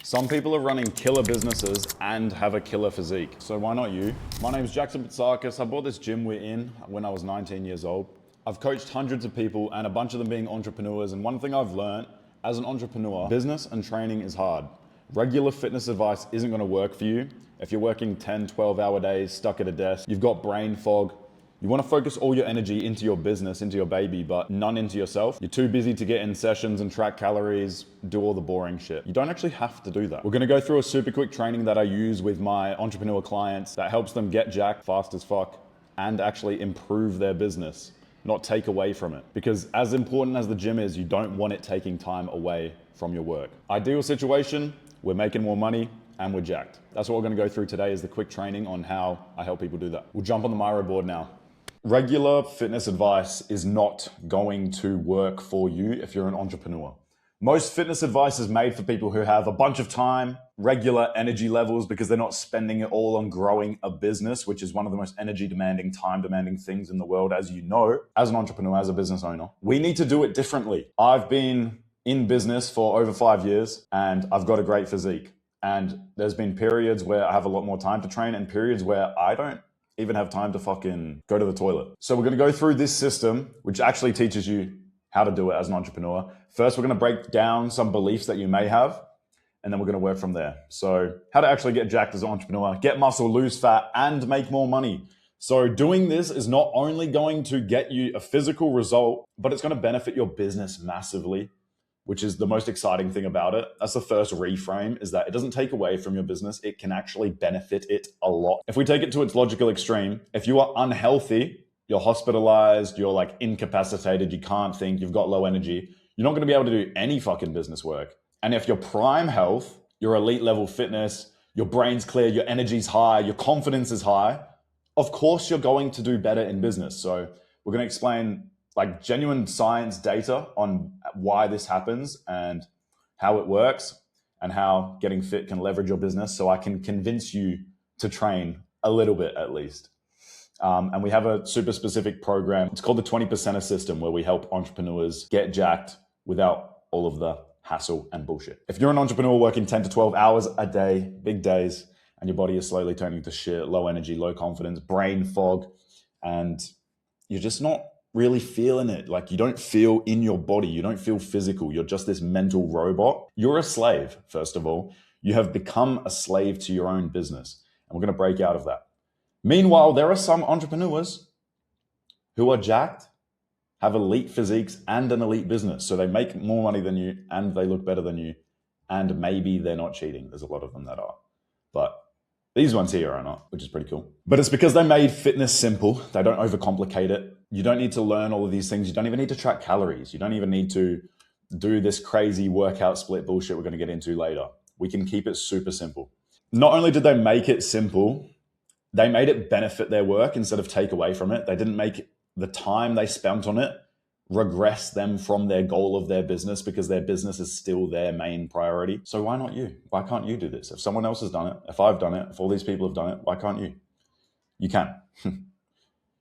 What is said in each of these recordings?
Some people are running killer businesses and have a killer physique. So why not you? My name is Jackson Pitsakis. I bought this gym we're in when I was 19 years old. I've coached hundreds of people and a bunch of them being entrepreneurs. And one thing I've learned as an entrepreneur, business and training is hard. Regular fitness advice isn't gonna work for you. If you're working 10, 12-hour days, stuck at a desk, you've got brain fog, you want to focus all your energy into your business, into your baby, but none into yourself. You're too busy to get in sessions and track calories, do all the boring shit. You don't actually have to do that. We're going to go through a super quick training that I use with my entrepreneur clients that helps them get jacked fast as fuck and actually improve their business, not take away from it. Because as important as the gym is, you don't want it taking time away from your work. Ideal situation, we're making more money and we're jacked. That's what we're going to go through today is the quick training on how I help people do that. We'll jump on the Miro board now. Regular fitness advice is not going to work for you if you're an entrepreneur. Most fitness advice is made for people who have a bunch of time, regular energy levels, because they're not spending it all on growing a business, which is one of the most energy demanding, time demanding things in the world, as you know, as an entrepreneur, as a business owner. We need to do it differently. I've been in business for over 5 years and I've got a great physique. And there's been periods where I have a lot more time to train and periods where I don't even have time to fucking go to the toilet. So we're gonna go through this system, which actually teaches you how to do it as an entrepreneur. First, we're gonna break down some beliefs that you may have, and then we're gonna work from there. So how to actually get jacked as an entrepreneur, get muscle, lose fat, and make more money. So doing this is not only going to get you a physical result, but it's gonna benefit your business massively, which is the most exciting thing about it. That's the first reframe, is that it doesn't take away from your business. It can actually benefit it a lot. If we take it to its logical extreme, if you are unhealthy, you're hospitalized, you're like incapacitated, you can't think, you've got low energy, you're not gonna be able to do any fucking business work. And if you're prime health, your elite level fitness, your brain's clear, your energy's high, your confidence is high, of course you're going to do better in business. So we're gonna explain like genuine science data on why this happens and how it works and how getting fit can leverage your business, so I can convince you to train a little bit at least. And we have a super specific program. It's called the 20%er system, where we help entrepreneurs get jacked without all of the hassle and bullshit. If you're an entrepreneur working 10 to 12 hours a day, big days, and your body is slowly turning to shit, low energy, low confidence, brain fog, and you're just not really feeling it. Like you don't feel in your body. You don't feel physical. You're just this mental robot. You're a slave, first of all. You have become a slave to your own business. And we're going to break out of that. Meanwhile, there are some entrepreneurs who are jacked, have elite physiques and an elite business. So they make more money than you and they look better than you. And maybe they're not cheating. There's a lot of them that are. But these ones here are not, which is pretty cool. But it's because they made fitness simple. They don't overcomplicate it. You don't need to learn all of these things. You don't even need to track calories. You don't even need to do this crazy workout split bullshit we're going to get into later. We can keep it super simple. Not only did they make it simple, they made it benefit their work instead of take away from it. They didn't make the time they spent on it regress them from their goal of their business, because their business is still their main priority. So why not you? Why can't you do this? If someone else has done it, if I've done it, if all these people have done it, why can't you? You can.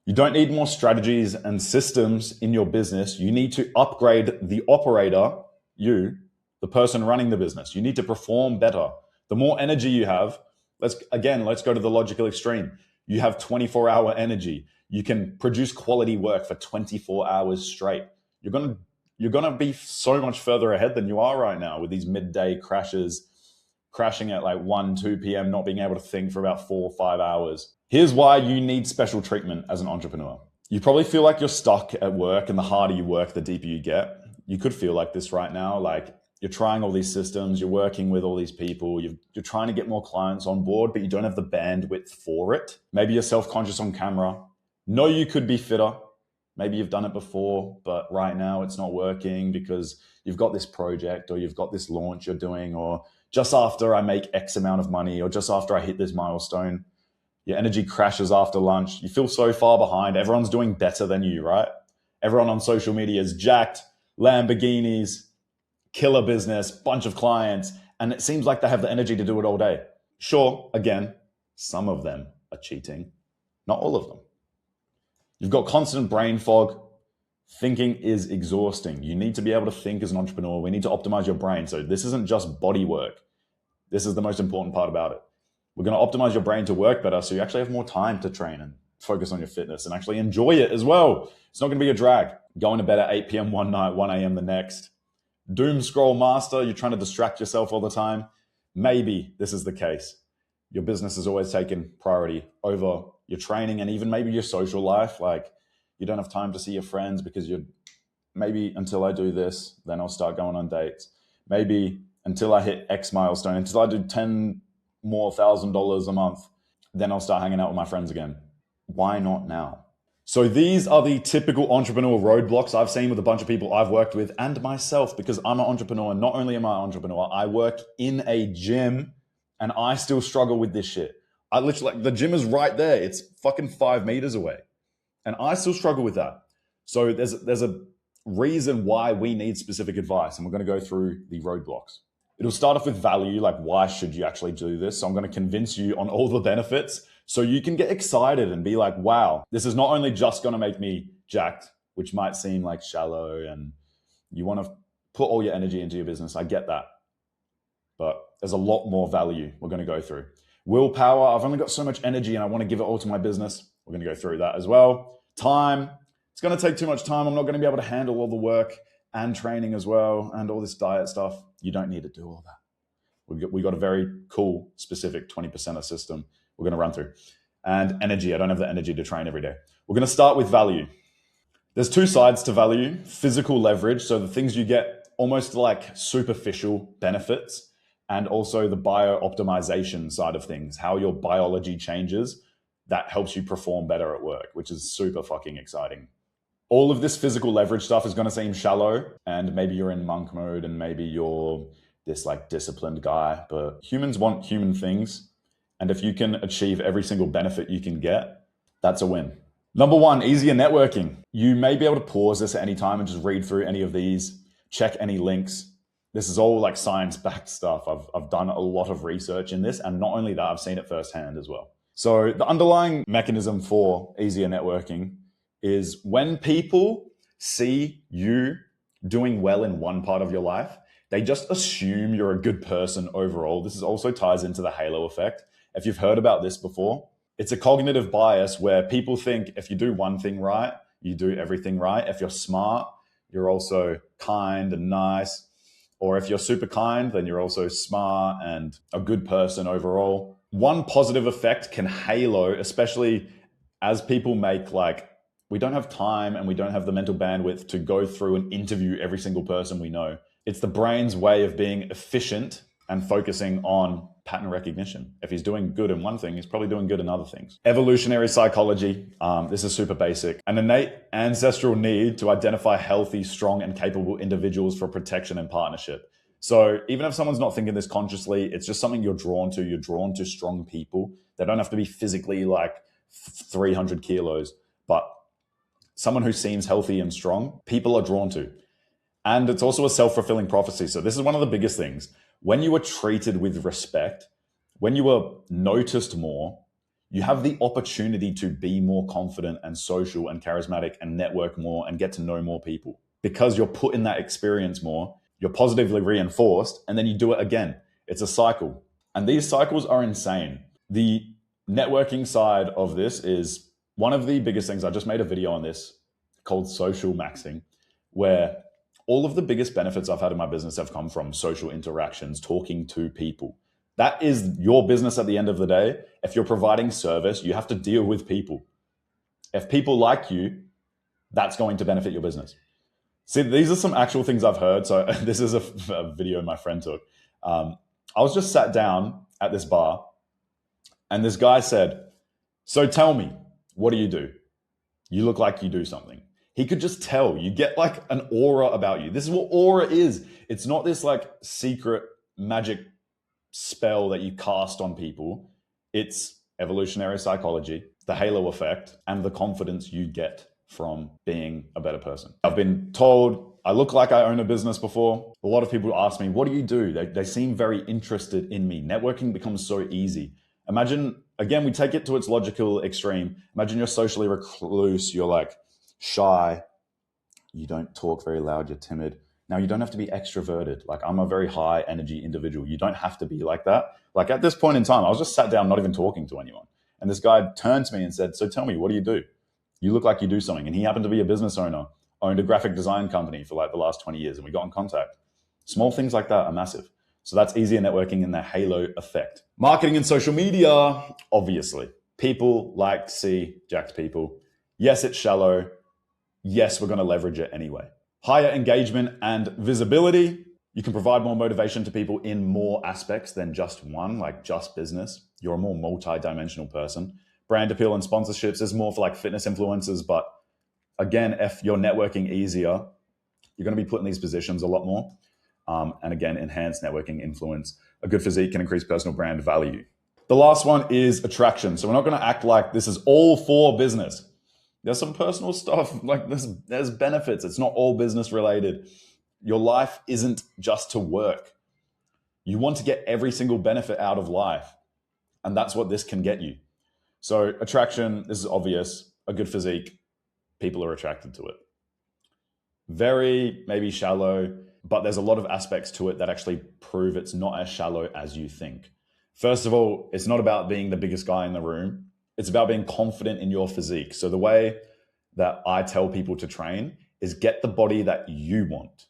You don't need more strategies and systems in your business. You need to upgrade the operator, you, the person running the business. You need to perform better. The more energy you have, let's go to the logical extreme. You have 24-hour energy. You can produce quality work for 24 hours straight. You're gonna be so much further ahead than you are right now with these midday crashes, crashing at like 1, 2 p.m., not being able to think for about 4 or 5 hours. Here's why you need special treatment as an entrepreneur. You probably feel like you're stuck at work, and the harder you work, the deeper you get. You could feel like this right now, like you're trying all these systems, you're working with all these people, you're trying to get more clients on board, but you don't have the bandwidth for it. Maybe you're self-conscious on camera. Know you could be fitter. Maybe you've done it before, but right now it's not working because you've got this project or you've got this launch you're doing, or just after I make X amount of money, or just after I hit this milestone. Your energy crashes after lunch. You feel so far behind. Everyone's doing better than you, right? Everyone on social media is jacked, Lamborghinis, killer business, bunch of clients, and it seems like they have the energy to do it all day. Sure, again, some of them are cheating, not all of them. You've got constant brain fog. Thinking is exhausting. You need to be able to think as an entrepreneur. We need to optimize your brain. So this isn't just body work. This is the most important part about it. We're going to optimize your brain to work better so you actually have more time to train and focus on your fitness and actually enjoy it as well. It's not going to be a drag. Going to bed at 8 p.m. one night, 1 a.m. the next. Doom scroll master, you're trying to distract yourself all the time. Maybe this is the case. Your business is always taking priority over your training and even maybe your social life. Like you don't have time to see your friends because you're maybe until I do this, then I'll start going on dates. Maybe until I hit X milestone, until I do $10,000 more a month, then I'll start hanging out with my friends again. Why not now? So these are the typical entrepreneurial roadblocks I've seen with a bunch of people I've worked with and myself, because I'm an entrepreneur. Not only am I an entrepreneur, I work in a gym and I still struggle with this shit. I literally, like, the gym is right there. It's fucking 5 meters away. And I still struggle with that. So there's a reason why we need specific advice. And we're going to go through the roadblocks. It'll start off with value, like why should you actually do this? So I'm going to convince you on all the benefits so you can get excited and be like, wow, this is not only just going to make me jacked, which might seem like shallow and you want to put all your energy into your business. I get that. But there's a lot more value we're going to go through. Willpower, I've only got so much energy and I want to give it all to my business. We're going to go through that as well. Time, it's going to take too much time. I'm not going to be able to handle all the work and training as well and all this diet stuff. You don't need to do all that. We got a very cool, specific 20% system we're going to run through. And energy, I don't have the energy to train every day. We're going to start with value. There's two sides to value. Physical leverage, so the things you get almost like superficial benefits, and also the bio-optimization side of things, how your biology changes, that helps you perform better at work, which is super fucking exciting. All of this physical leverage stuff is going to seem shallow, and maybe you're in monk mode and maybe you're this like disciplined guy, but humans want human things. And if you can achieve every single benefit you can get, that's a win. Number one, easier networking. You may be able to pause this at any time and just read through any of these, check any links. This is all like science-backed stuff. I've done a lot of research in this, and not only that, I've seen it firsthand as well. So the underlying mechanism for easier networking is when people see you doing well in one part of your life, they just assume you're a good person overall. This also ties into the halo effect. If you've heard about this before, it's a cognitive bias where people think if you do one thing right, you do everything right. If you're smart, you're also kind and nice. Or if you're super kind, then you're also smart and a good person overall. One positive effect can halo, especially as people make we don't have time and we don't have the mental bandwidth to go through and interview every single person we know. It's the brain's way of being efficient and focusing on pattern recognition. If he's doing good in one thing, he's probably doing good in other things. Evolutionary psychology, this is super basic. An innate ancestral need to identify healthy, strong, and capable individuals for protection and partnership. So even if someone's not thinking this consciously, it's just something you're drawn to. You're drawn to strong people. They don't have to be physically like 300 kilos, but someone who seems healthy and strong, people are drawn to. And it's also a self-fulfilling prophecy. So this is one of the biggest things. When you are treated with respect, when you are noticed more, you have the opportunity to be more confident and social and charismatic and network more and get to know more people. Because you're put in that experience more, you're positively reinforced, and then you do it again. It's a cycle. And these cycles are insane. The networking side of this is one of the biggest things. I just made a video on this called social maxing, where all of the biggest benefits I've had in my business have come from social interactions, talking to people. That is your business at the end of the day. If you're providing service, you have to deal with people. If people like you, that's going to benefit your business. See, these are some actual things I've heard. So this is a video my friend took. I was just sat down at this bar and this guy said, "So tell me, what do you do? You look like you do something." He could just tell. You get like an aura about you. This is what aura is. It's not this like secret magic spell that you cast on people. It's evolutionary psychology, the halo effect, and the confidence you get from being a better person. I've been told I look like I own a business before. A lot of people ask me, what do you do? They seem very interested in me. Networking becomes so easy. Imagine, again, we take it to its logical extreme. Imagine you're socially recluse. You're like, shy, you don't talk very loud, you're timid. Now, you don't have to be extroverted. Like, I'm a very high energy individual. You don't have to be like that. Like, at this point in time, I was just sat down, not even talking to anyone. And this guy turned to me and said, "So tell me, what do you do? You look like you do something." And he happened to be a business owner, owned a graphic design company for like the last 20 years. And we got in contact. Small things like that are massive. So that's easier networking in the halo effect. Marketing and social media, obviously. People like to see jacked people. Yes, it's shallow. Yes, we're going to leverage it anyway. Higher engagement and visibility. You can provide more motivation to people in more aspects than just one, like just business. You're a more multi-dimensional person. Brand appeal and sponsorships is more for like fitness influencers, but again, if you're networking easier, you're going to be put in these positions a lot more. And again, enhanced networking influence. A good physique can increase personal brand value. The last one is attraction. So we're not going to act like this is all for business. There's some personal stuff, like there's benefits. It's not all business related. Your life isn't just to work. You want to get every single benefit out of life. And that's what this can get you. So attraction, this is obvious. A good physique, people are attracted to it. Very maybe shallow, but there's a lot of aspects to it that actually prove it's not as shallow as you think. First of all, it's not about being the biggest guy in the room. It's about being confident in your physique. So the way that I tell people to train is get the body that you want,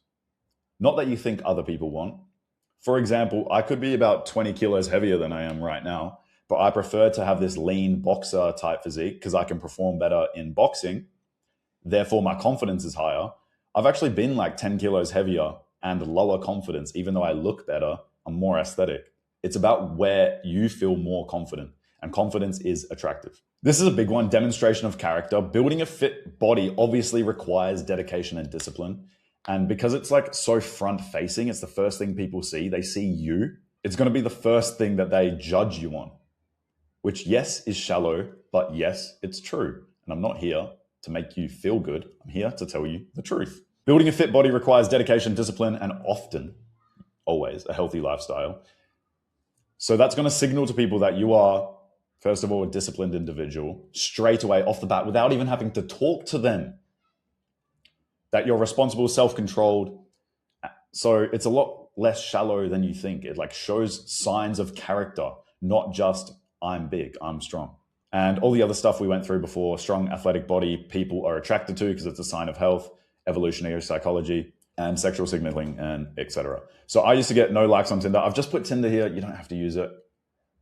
not that you think other people want. For example, I could be about 20 kilos heavier than I am right now, but I prefer to have this lean boxer type physique because I can perform better in boxing. Therefore, my confidence is higher. I've actually been like 10 kilos heavier and lower confidence, even though I look better, I'm more aesthetic. It's about where you feel more confident, and confidence is attractive. This is a big one, demonstration of character. Building a fit body obviously requires dedication and discipline. And because it's like so front facing, it's the first thing people see. They see you. It's going to be the first thing that they judge you on, which yes, is shallow, but yes, it's true. And I'm not here to make you feel good. I'm here to tell you the truth. Building a fit body requires dedication, discipline, and often, always, a healthy lifestyle. So that's going to signal to people that you are, first of all, a disciplined individual, straight away off the bat, without even having to talk to them, that you're responsible, self-controlled. So it's a lot less shallow than you think. It like shows signs of character, not just I'm big, I'm strong. And all the other stuff we went through before, strong athletic body, people are attracted to because it's a sign of health, evolutionary psychology, and sexual signaling, and etc. So I used to get no likes on Tinder. I've just put Tinder here. You don't have to use it.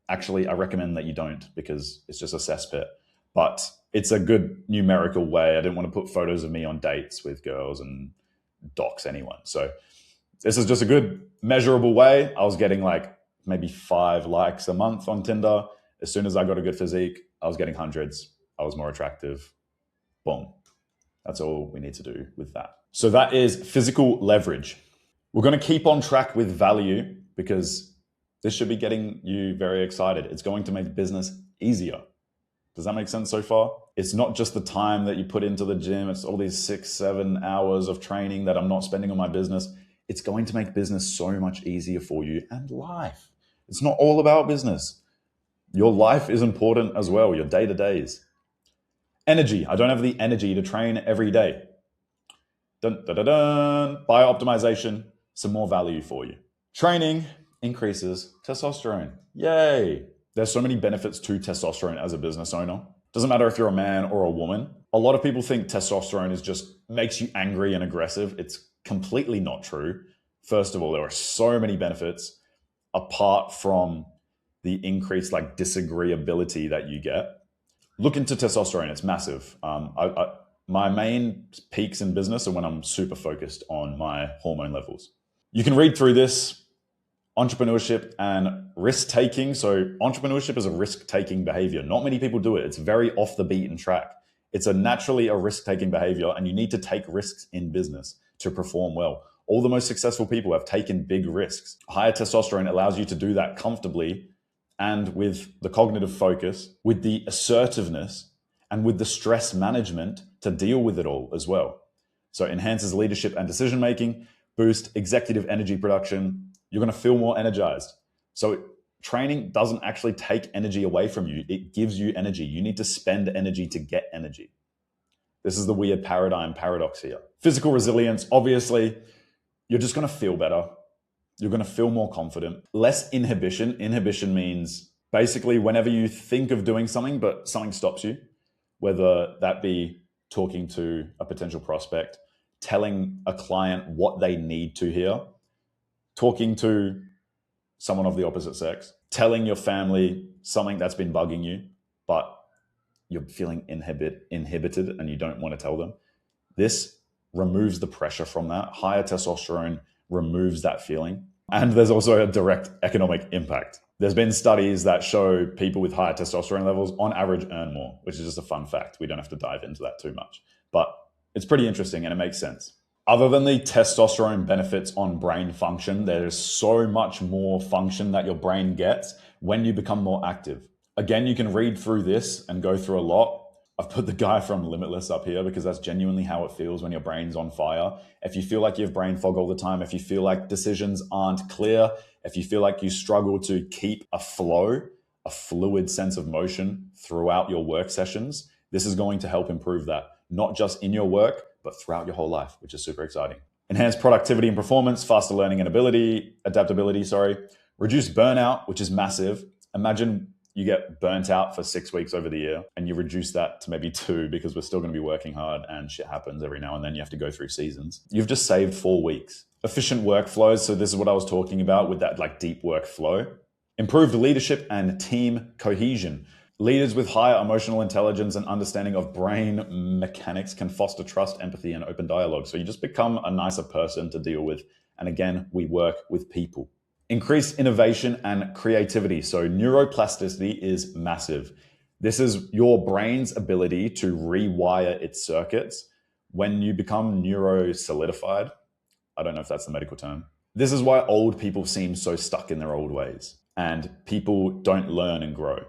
Actually, I recommend that you don't because it's just a cesspit. But it's a good numerical way. I didn't want to put photos of me on dates with girls and dox anyone. So this is just a good measurable way. I was getting like maybe 5 likes a month on Tinder. As soon as I got a good physique, I was getting hundreds. I was more attractive. Boom. That's all we need to do with that. So that is physical leverage. We're going to keep on track with value because this should be getting you very excited. It's going to make business easier. Does that make sense so far? It's not just the time that you put into the gym. It's all these 6-7 hours of training that I'm not spending on my business. It's going to make business so much easier for you and life. It's not all about business. Your life is important as well, your day-to-days. Energy. I don't have the energy to train every day. Dun, dun, dun, dun. Biooptimization, some more value for you. Training increases testosterone. Yay. There's so many benefits to testosterone as a business owner. Doesn't matter if you're a man or a woman. A lot of people think testosterone is just makes you angry and aggressive. It's completely not true. First of all, there are so many benefits apart from the increased like disagreeability that you get. Look into testosterone. It's massive. My main peaks in business are when I'm super focused on my hormone levels. You can read through this. Entrepreneurship and risk-taking. So entrepreneurship is a risk-taking behavior. Not many people do it. It's very off the beaten track. It's naturally a risk-taking behavior, and you need to take risks in business to perform well. All the most successful people have taken big risks. Higher testosterone allows you to do that comfortably and with the cognitive focus, with the assertiveness, and with the stress management to deal with it all as well. So it enhances leadership and decision-making, boost executive energy production. You're going to feel more energized. So training doesn't actually take energy away from you. It gives you energy. You need to spend energy to get energy. This is the weird paradigm paradox here. Physical resilience, obviously, you're just going to feel better. You're going to feel more confident. Less inhibition. Inhibition means basically whenever you think of doing something, but something stops you, whether that be talking to a potential prospect, telling a client what they need to hear, talking to someone of the opposite sex, telling your family something that's been bugging you, but you're feeling inhibited and you don't want to tell them. This removes the pressure from that. Higher testosterone removes that feeling. And there's also a direct economic impact. There's been studies that show people with higher testosterone levels on average earn more, which is just a fun fact. We don't have to dive into that too much, but it's pretty interesting and it makes sense. Other than the testosterone benefits on brain function, there's so much more function that your brain gets when you become more active. Again, you can read through this and go through a lot. I've put the guy from Limitless up here because that's genuinely how it feels when your brain's on fire. If you feel like you have brain fog all the time, if you feel like decisions aren't clear, if you feel like you struggle to keep a flow, a fluid sense of motion throughout your work sessions, this is going to help improve that, not just in your work, but throughout your whole life, which is super exciting. Enhance productivity and performance, faster learning and adaptability, reduce burnout, which is massive. Imagine you get burnt out for 6 weeks over the year and you reduce that to maybe 2 because we're still going to be working hard and shit happens every now and then. You have to go through seasons. You've just saved 4 weeks. Efficient workflows. So this is what I was talking about with that like deep workflow. Improved leadership and team cohesion. Leaders with higher emotional intelligence and understanding of brain mechanics can foster trust, empathy, and open dialogue. So you just become a nicer person to deal with. And again, we work with people. Increase innovation and creativity. So neuroplasticity is massive. This is your brain's ability to rewire its circuits when you become neurosolidified. I don't know if that's the medical term. This is why old people seem so stuck in their old ways and people don't learn and grow.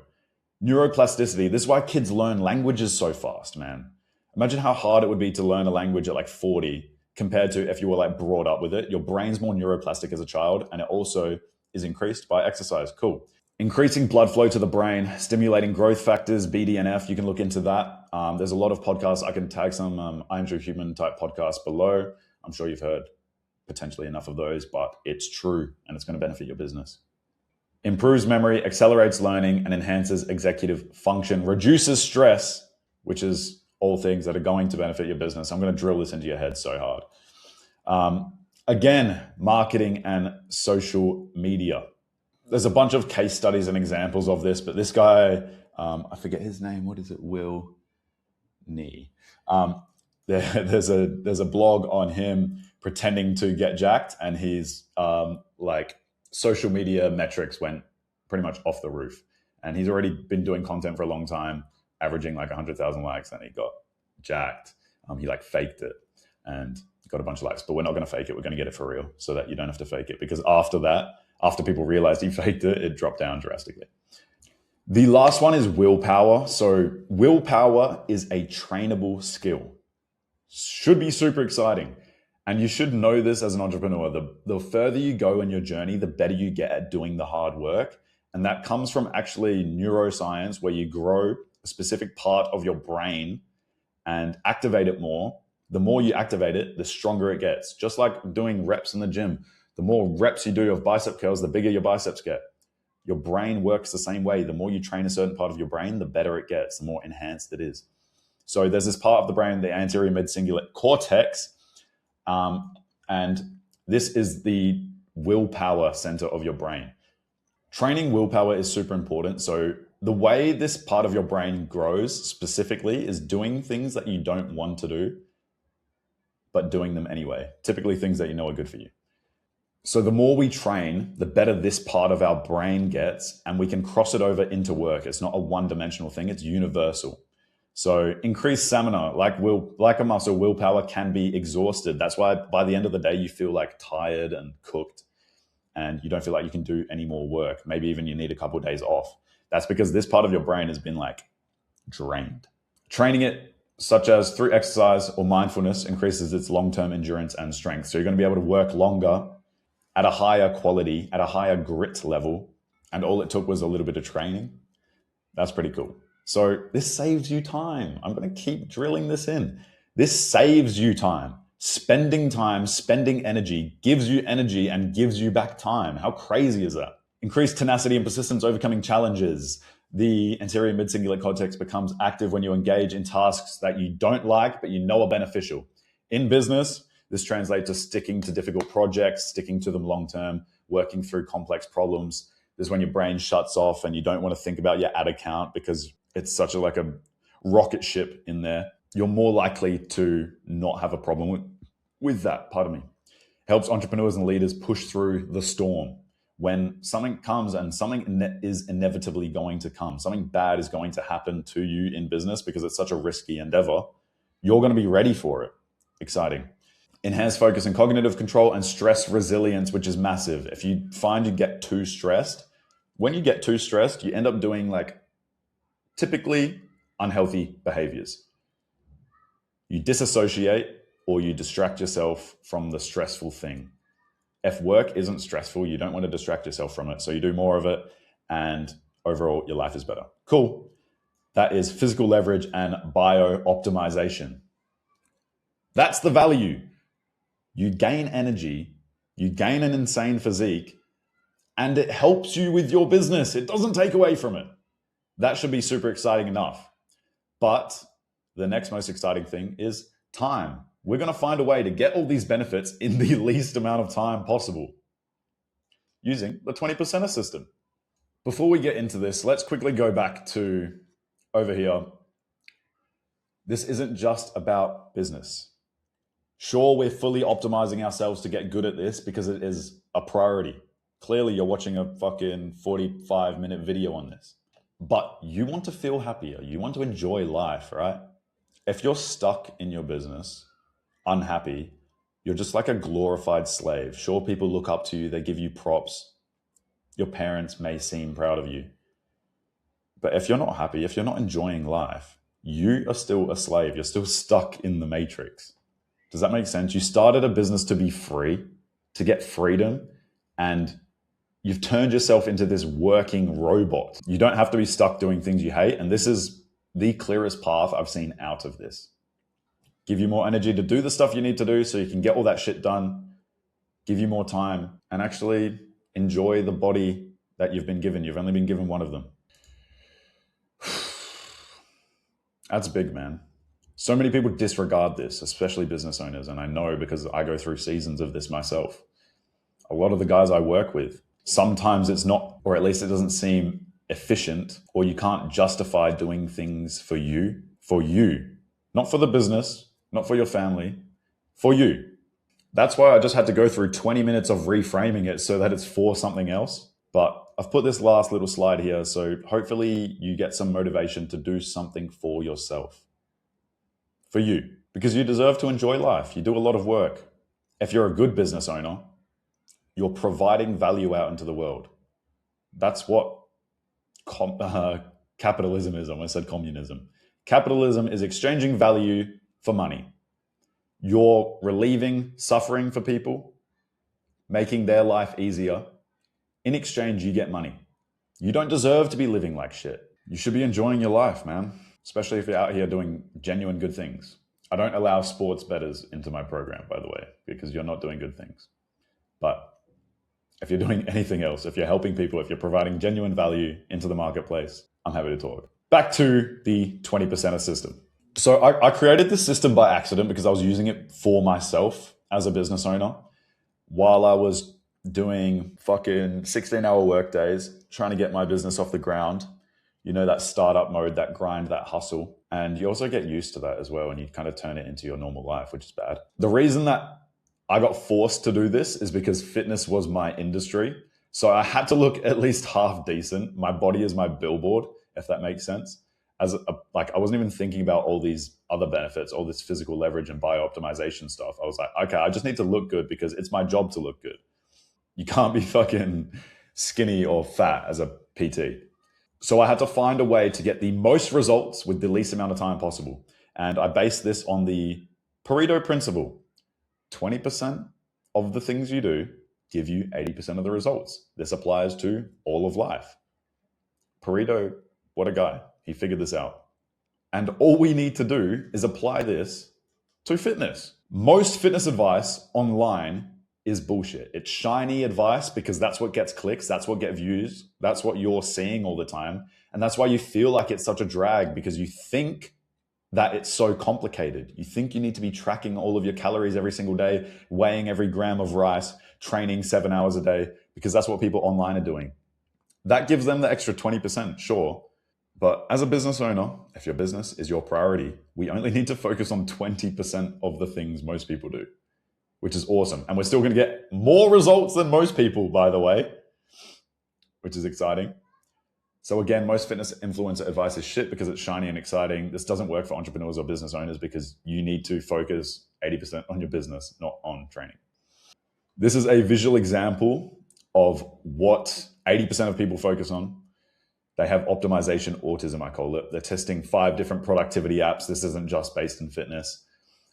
Neuroplasticity, this is why kids learn languages so fast, man. Imagine how hard it would be to learn a language at like 40 compared to if you were like brought up with it. Your brain's more neuroplastic as a child, and it also is increased by exercise. Cool. Increasing blood flow to the brain, stimulating growth factors, BDNF, you can look into that. There's a lot of podcasts. I can tag some I Am True Human type podcasts below. I'm sure you've heard potentially enough of those, but it's true and it's going to benefit your business. Improves memory, accelerates learning, and enhances executive function, reduces stress, which is all things that are going to benefit your business. I'm going to drill this into your head so hard. Again, marketing and social media. There's a bunch of case studies and examples of this, but this guy, I forget his name. What is it? Will Nee. There's a blog on him pretending to get jacked, and he's like social media metrics went pretty much off the roof. And he's already been doing content for a long time, averaging like 100,000 likes, and he got jacked. He like faked it and got a bunch of likes, but we're not going to fake it. We're going to get it for real so that you don't have to fake it, because after that, after people realized he faked it, it dropped down drastically. The last one is willpower. So willpower is a trainable skill. Should be super exciting. And you should know this as an entrepreneur. The further you go in your journey, the better you get at doing the hard work. And that comes from actually neuroscience, where you grow a specific part of your brain and activate it more. The more you activate it, the stronger it gets. Just like doing reps in the gym. The more reps you do of bicep curls, the bigger your biceps get. Your brain works the same way. The more you train a certain part of your brain, the better it gets, the more enhanced it is. So there's this part of the brain, the anterior mid-cingulate cortex, and this is the willpower center of your brain. Training willpower is super important. So the way this part of your brain grows specifically is doing things that you don't want to do, but doing them anyway. Typically things that you know are good for you. So the more we train, the better this part of our brain gets, and we can cross it over into work. It's not a one-dimensional thing, it's universal. So increased stamina, like a muscle, willpower can be exhausted. That's why by the end of the day, you feel like tired and cooked, and you don't feel like you can do any more work. Maybe even you need a couple of days off. That's because this part of your brain has been like drained. Training it, such as through exercise or mindfulness, increases its long-term endurance and strength. So you're going to be able to work longer at a higher quality, at a higher grit level, and all it took was a little bit of training. That's pretty cool. So this saves you time. I'm going to keep drilling this in. This saves you time. Spending time, spending energy gives you energy and gives you back time. How crazy is that? Increased tenacity and persistence overcoming challenges. The anterior mid-cingulate cortex becomes active when you engage in tasks that you don't like, but you know are beneficial. In business, this translates to sticking to difficult projects, sticking to them long term, working through complex problems. This is when your brain shuts off and you don't want to think about your ad account because it's such like a rocket ship in there. You're more likely to not have a problem with that. Pardon me. Helps entrepreneurs and leaders push through the storm. When something comes, and something is inevitably going to come, something bad is going to happen to you in business because it's such a risky endeavor, you're going to be ready for it. Exciting. Enhanced focus and cognitive control and stress resilience, which is massive. If you find you get too stressed, when you get too stressed, you end up doing like typically unhealthy behaviors. You disassociate or you distract yourself from the stressful thing. If work isn't stressful, you don't want to distract yourself from it. So you do more of it and overall your life is better. Cool. That is physical leverage and bio-optimization. That's the value. You gain energy, you gain an insane physique, and it helps you with your business. It doesn't take away from it. That should be super exciting enough. But the next most exciting thing is time. We're going to find a way to get all these benefits in the least amount of time possible using the 20%er system. Before we get into this, let's quickly go back to over here. This isn't just about business. Sure, we're fully optimizing ourselves to get good at this because it is a priority. Clearly, you're watching a fucking 45-minute video on this. But you want to feel happier. You want to enjoy life, right? If you're stuck in your business, unhappy, you're just like a glorified slave. Sure, people look up to you. They give you props. Your parents may seem proud of you. But if you're not happy, if you're not enjoying life, you are still a slave. You're still stuck in the matrix. Does that make sense? You started a business to be free, to get freedom, and you've turned yourself into this working robot. You don't have to be stuck doing things you hate. And this is the clearest path I've seen out of this. Give you more energy to do the stuff you need to do so you can get all that shit done, give you more time, and actually enjoy the body that you've been given. You've only been given one of them. That's big, man. So many people disregard this, especially business owners. And I know because I go through seasons of this myself. A lot of the guys I work with, sometimes it's not, or at least it doesn't seem efficient, or you can't justify doing things for you, not for the business, not for your family, for you. That's why I just had to go through 20 minutes of reframing it so that it's for something else. But I've put this last little slide here, so hopefully you get some motivation to do something for yourself, for you, because you deserve to enjoy life. You do a lot of work. If you're a good business owner, you're providing value out into the world. That's what capitalism is. I almost said communism. Capitalism is exchanging value for money. You're relieving suffering for people, making their life easier. In exchange, you get money. You don't deserve to be living like shit. You should be enjoying your life, man, especially if you're out here doing genuine good things. I don't allow sports bettors into my program, by the way, because you're not doing good things. But if you're doing anything else, if you're helping people, if you're providing genuine value into the marketplace, I'm happy to talk. Back to the 20%er system. So I created this system by accident because I was using it for myself as a business owner while I was doing fucking 16-hour work days, trying to get my business off the ground. You know, that startup mode, that grind, that hustle. And you also get used to that as well, and you kind of turn it into your normal life, which is bad. The reason that I got forced to do this is because fitness was my industry. So I had to look at least half decent. My body is my billboard, if that makes sense. I wasn't even thinking about all these other benefits, all this physical leverage and bio-optimization stuff. I was like, okay, I just need to look good because it's my job to look good. You can't be fucking skinny or fat as a PT. So I had to find a way to get the most results with the least amount of time possible. And I based this on the Pareto principle. 20% of the things you do give you 80% of the results. This applies to all of life. Pareto, what a guy. He figured this out. And all we need to do is apply this to fitness. Most fitness advice online is bullshit. It's shiny advice because that's what gets clicks, that's what gets views, that's what you're seeing all the time. And that's why you feel like it's such a drag, because you think that it's so complicated. You think you need to be tracking all of your calories every single day, weighing every gram of rice, training 7 hours a day, because that's what people online are doing. That gives them the extra 20%, sure. But as a business owner, if your business is your priority, we only need to focus on 20% of the things most people do, which is awesome. And we're still going to get more results than most people, by the way, which is exciting. So again, most fitness influencer advice is shit because it's shiny and exciting. This doesn't work for entrepreneurs or business owners because you need to focus 80% on your business, not on training. This is a visual example of what 80% of people focus on. They have optimization autism, I call it. They're testing 5 different productivity apps. This isn't just based in fitness.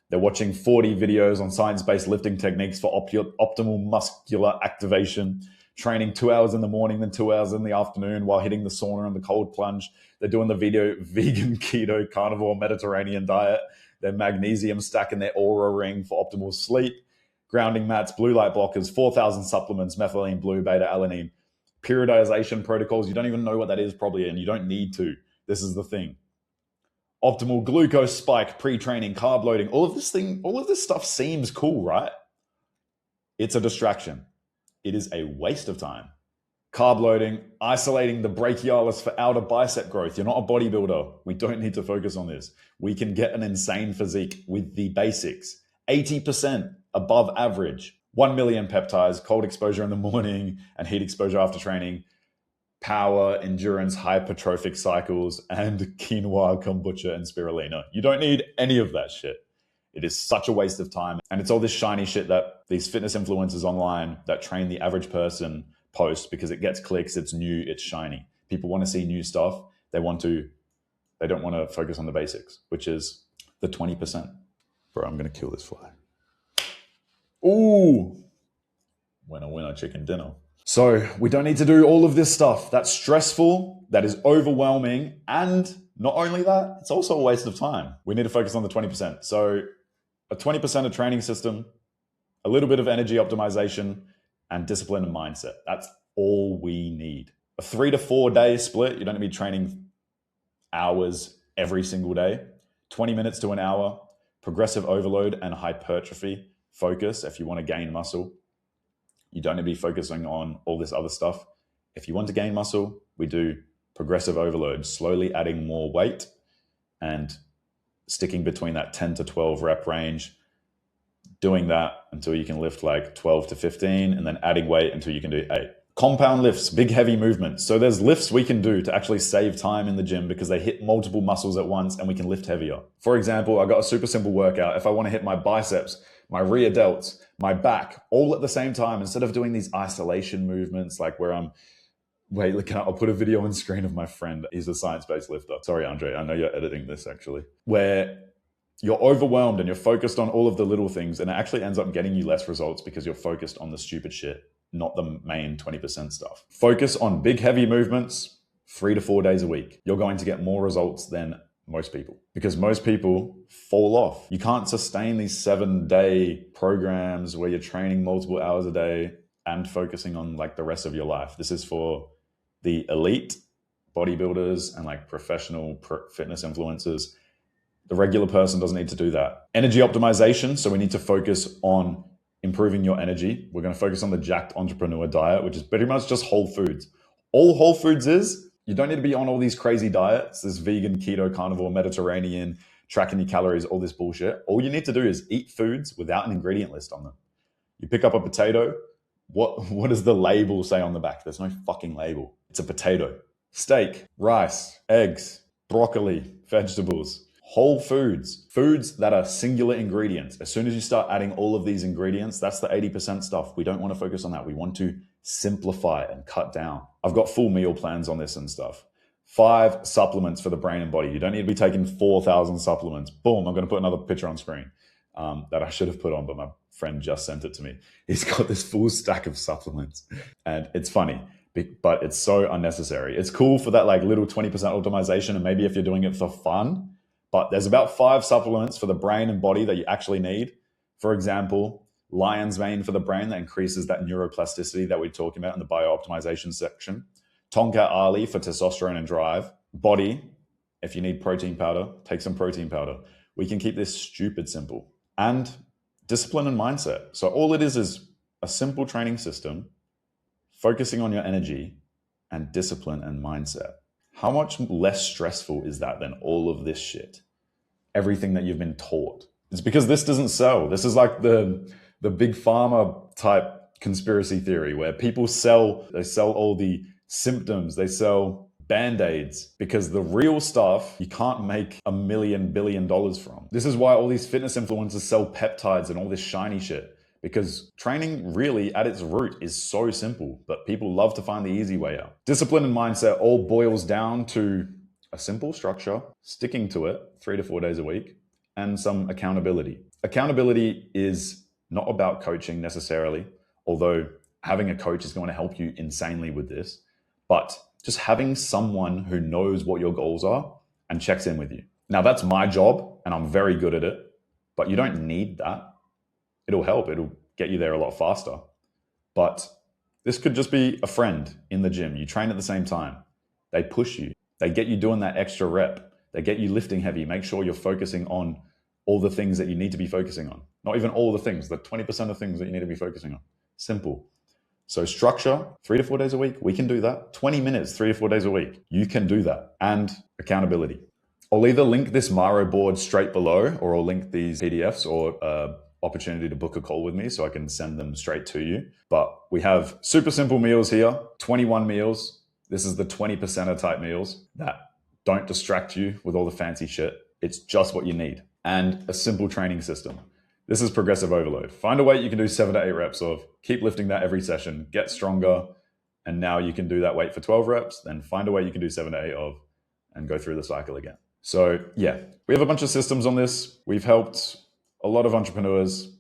They're watching 40 videos on science-based lifting techniques for optimal muscular activation, training 2 hours in the morning, then 2 hours in the afternoon while hitting the sauna and the cold plunge. They're doing the vegan, keto, carnivore, Mediterranean diet. They're magnesium stacking their Oura ring for optimal sleep, grounding mats, blue light blockers, 4,000 supplements, methylene, blue, beta, alanine, periodization protocols. You don't even know what that is probably, and you don't need to. This is the thing. Optimal glucose spike, pre-training, carb loading, all of this stuff seems cool, right? It's a distraction. It is a waste of time. Carb loading, isolating the brachialis for outer bicep growth. You're not a bodybuilder. We don't need to focus on this. We can get an insane physique with the basics. 80% above average. 1 million peptides, cold exposure in the morning and heat exposure after training, power, endurance, hypertrophic cycles, and quinoa, kombucha, and spirulina. You don't need any of that shit. It is such a waste of time. And it's all this shiny shit that these fitness influencers online that train the average person post because it gets clicks, it's new, it's shiny. People want to see new stuff. They don't want to focus on the basics, which is the 20%. Bro, I'm going to kill this fly. Ooh, winner, chicken dinner. So we don't need to do all of this stuff. That's stressful, that is overwhelming, and not only that, it's also a waste of time. We need to focus on the 20%. So a 20% of training system, a little bit of energy optimization, and discipline and mindset. That's all we need. A 3 to 4 day split. You don't need to be training hours every single day. 20 minutes to an hour, progressive overload and hypertrophy focus if you want to gain muscle. You don't need to be focusing on all this other stuff. If you want to gain muscle, we do progressive overload, slowly adding more weight and sticking between that 10 to 12 rep range, doing that until you can lift like 12 to 15, and then adding weight until you can do 8. Compound lifts, big heavy movements. So there's lifts we can do to actually save time in the gym because they hit multiple muscles at once and we can lift heavier. For example, I got a super simple workout. If I want to hit my biceps, my rear delts, my back, all at the same time, instead of doing these isolation movements like where I'll put a video on screen of my friend. He's a science-based lifter. Sorry, Andre, I know you're editing this actually. Where you're overwhelmed and you're focused on all of the little things, and it actually ends up getting you less results because you're focused on the stupid shit, not the main 20% stuff. Focus on big, heavy movements 3 to 4 days a week. You're going to get more results than most people because most people fall off. You can't sustain these 7-day programs where you're training multiple hours a day and focusing on like the rest of your life. This is for the elite bodybuilders and like professional fitness influencers. The regular person doesn't need to do that. Energy optimization. So we need to focus on improving your energy. We're going to focus on the Jacked Entrepreneur diet, which is pretty much just whole foods. All whole foods is, you don't need to be on all these crazy diets, this vegan, keto, carnivore, Mediterranean, tracking your calories, all this bullshit. All you need to do is eat foods without an ingredient list on them. You pick up a potato. What does the label say on the back? There's no fucking label. It's a potato. Steak, rice, eggs, broccoli, vegetables, whole foods, foods that are singular ingredients. As soon as you start adding all of these ingredients, that's the 80% stuff. We don't want to focus on that. We want to simplify and cut down. I've got full meal plans on this and stuff. 5 supplements for the brain and body. You don't need to be taking 4,000 supplements. Boom, I'm going to put another picture on screen that I should have put on, but my friend just sent it to me. He's got this full stack of supplements and it's funny, but it's so unnecessary. It's cool for that like little 20% optimization and maybe if you're doing it for fun, But there's about 5 supplements for the brain and body that you actually need. For example, lion's mane for the brain that increases that neuroplasticity that we're talking about in the biooptimization section. Tonkat Ali for testosterone and drive. Body, if you need protein powder, take some protein powder. We can keep this stupid simple. And discipline and mindset. So all it is a simple training system, focusing on your energy and discipline and mindset. How much less stressful is that than all of this shit? Everything that you've been taught. It's because this doesn't sell. This is like the big pharma type conspiracy theory where people sell all the symptoms, they sell band-aids, because the real stuff you can't make $1 billion from. This is why all these fitness influencers sell peptides and all this shiny shit, because training really at its root is so simple, but people love to find the easy way out. Discipline and mindset all boils down to a simple structure, sticking to it 3 to 4 days a week, and some accountability. Accountability is not about coaching necessarily, although having a coach is going to help you insanely with this, but just having someone who knows what your goals are and checks in with you. Now that's my job and I'm very good at it, but you don't need that. It'll help, it'll get you there a lot faster. But this could just be a friend in the gym. You train at the same time. They push you. They get you doing that extra rep. They get you lifting heavy. Make sure you're focusing on all the things that you need to be focusing on. Not even all the things, the 20% of things that you need to be focusing on. Simple. So structure, 3 to 4 days a week, we can do that. 20 minutes, 3 to 4 days a week, you can do that. And accountability. I'll either link this Miro board straight below, or I'll link these PDFs or opportunity to book a call with me so I can send them straight to you. But we have super simple meals here, 21 meals. This is the 20%er type meals that don't distract you with all the fancy shit. It's just what you need. And a simple training system. This is progressive overload. Find a weight you can do 7 to 8 reps of, keep lifting that every session, get stronger, and now you can do that weight for 12 reps, then find a weight you can do 7 to 8 of, and go through the cycle again. So yeah, we have a bunch of systems on this. We've helped a lot of entrepreneurs.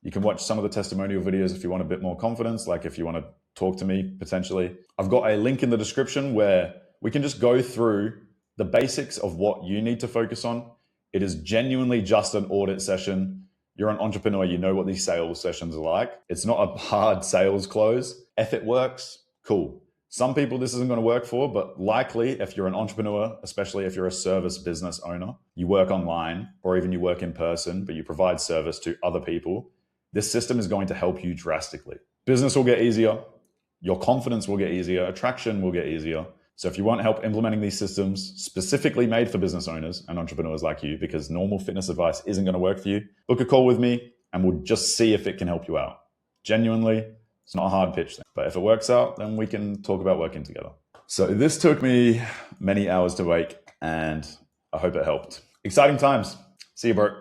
You can watch some of the testimonial videos if you want a bit more confidence, like if you want to talk to me potentially. I've got a link in the description where we can just go through the basics of what you need to focus on. It is genuinely just an audit session. You're an entrepreneur, you know what these sales sessions are like. It's not a hard sales close. If it works, cool. Some people this isn't going to work for, but likely if you're an entrepreneur, especially if you're a service business owner, you work online or even you work in person, but you provide service to other people, this system is going to help you drastically. Business will get easier. Your confidence will get easier. Attraction will get easier. So if you want help implementing these systems specifically made for business owners and entrepreneurs like you, because normal fitness advice isn't going to work for you, book a call with me and we'll just see if it can help you out. Genuinely, it's not a hard pitch thing, but if it works out, then we can talk about working together. So this took me many hours to make and I hope it helped. Exciting times. See you, bro.